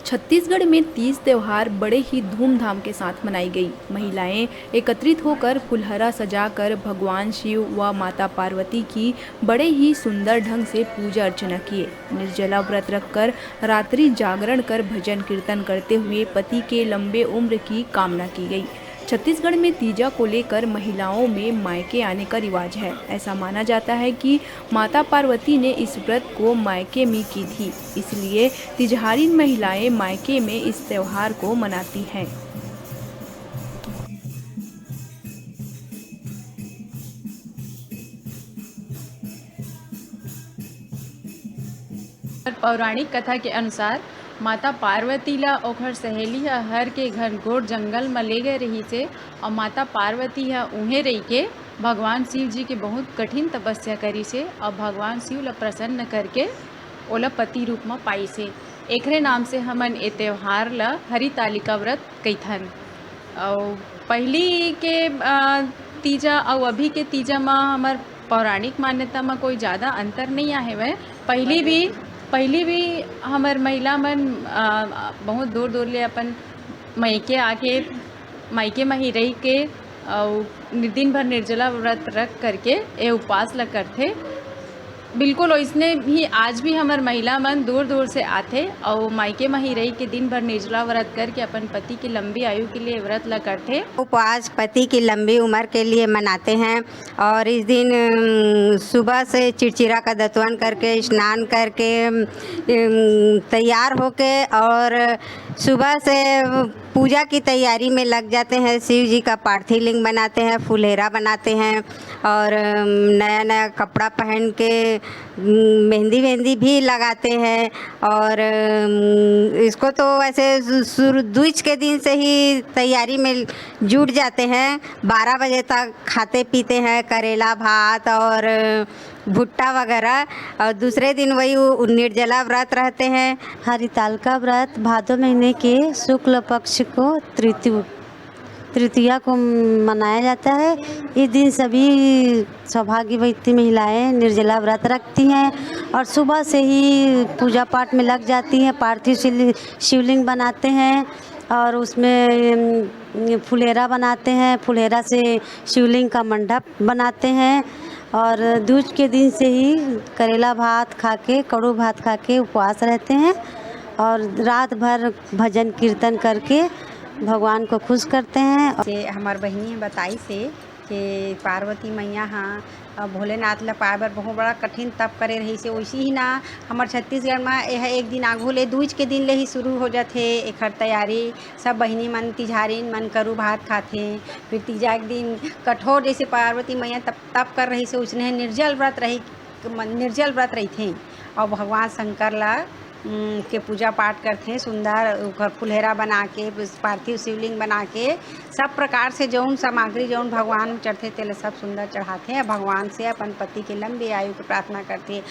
छत्तीसगढ़ में तीज त्योहार बड़े ही धूमधाम के साथ मनाई गई। महिलाएं एकत्रित होकर फुलहरा सजाकर भगवान शिव व माता पार्वती की बड़े ही सुंदर ढंग से पूजा अर्चना किए। निर्जला व्रत रखकर रात्रि जागरण कर भजन कीर्तन करते हुए पति के लंबे उम्र की कामना की गई। छत्तीसगढ़ में तीजा को लेकर महिलाओं में मायके आने का रिवाज है। ऐसा माना जाता है कि माता पार्वती ने इस व्रत को मायके में की थी, इसलिए तिजहारी महिलाएं मायके में इस त्योहार को मनाती हैं। पौराणिक कथा के अनुसार माता पार्वती ला ओखर सहेली हर के घनघोर जंगल में ले गए रही से और माता पार्वती उन्हें रही के भगवान शिव जी के बहुत कठिन तपस्या करी से और भगवान शिव ला प्रसन्न करके ओला पति रूप में पाई से। एकरे नाम से हमन ए त्योहार ला हरितालिका व्रत कइथन। और पहली के तीजा और अभी के तीजा में हमार पौराणिक मान्यता में कोई ज़्यादा अंतर नहीं आहे वह। पहली भी हमार महिला मन बहुत दूर दूर ले अपन मायके आके मायके में ही रह के और दिन भर निर्जला व्रत रख करके ये उपवास ला करथे। बिल्कुल इसने भी आज भी हमार महिला मन दूर दूर से आते और मायके में ही रह के दिन भर निर्जला व्रत करके अपन पति की लंबी आयु के लिए व्रत ला करते। उपवास पति की लंबी उम्र के लिए मनाते हैं और इस दिन सुबह से चिड़चिड़ा का दतवन करके स्नान करके तैयार होके और सुबह से पूजा की तैयारी में लग जाते हैं। शिव जी का पार्थिव लिंग बनाते हैं, फुलहेरा बनाते हैं और नया नया कपड़ा पहन के मेहंदी वेहंदी भी लगाते हैं। और इसको तो वैसे दूज के दिन से ही तैयारी में जुट जाते हैं। 12 बजे तक खाते पीते हैं करेला भात और भुट्टा वगैरह और दूसरे दिन वही निर्जला व्रत रहते हैं। हरितालिका व्रत भादो महीने के शुक्ल पक्ष को तृतीया को मनाया जाता है। इस दिन सभी सौभाग्यवती महिलाएं निर्जला व्रत रखती हैं और सुबह से ही पूजा पाठ में लग जाती हैं। पार्थिव शिवलिंग बनाते हैं और उसमें फुलहेरा बनाते हैं। फुलहेरा से शिवलिंग का मंडप बनाते हैं और दूज के दिन से ही करेला भात खा के कड़ू भात खा के उपवास रहते हैं और रात भर भजन कीर्तन करके भगवान को खुश करते हैं। से हमार बहिनी बताई से कि पार्वती मैया हाँ भोलेनाथ ला पाए बर बहुत बड़ा कठिन तप करे रही से। वैसे ही ना हमार छत्तीसगढ़ में यह एक दिन आगू ले दूज के दिन ले ही शुरू हो जाते एखर तैयारी। सब बहिनी मन तिजहारीन मन करू भात खाते। फिर तीजा के दिन कठोर जैसे पार्वती मैया तप कर रही से उसने निर्जल व्रत रही थे और भगवान शंकर ला के पूजा पाठ करते हैं। सुंदर फुलहेरा बना के पार्थिव शिवलिंग बना के सब प्रकार से जौन सामग्री जौन भगवान चढ़ते तेल सब सुंदर चढ़ाते हैं। भगवान से अपन पति के लंबी आयु की प्रार्थना करते हैं।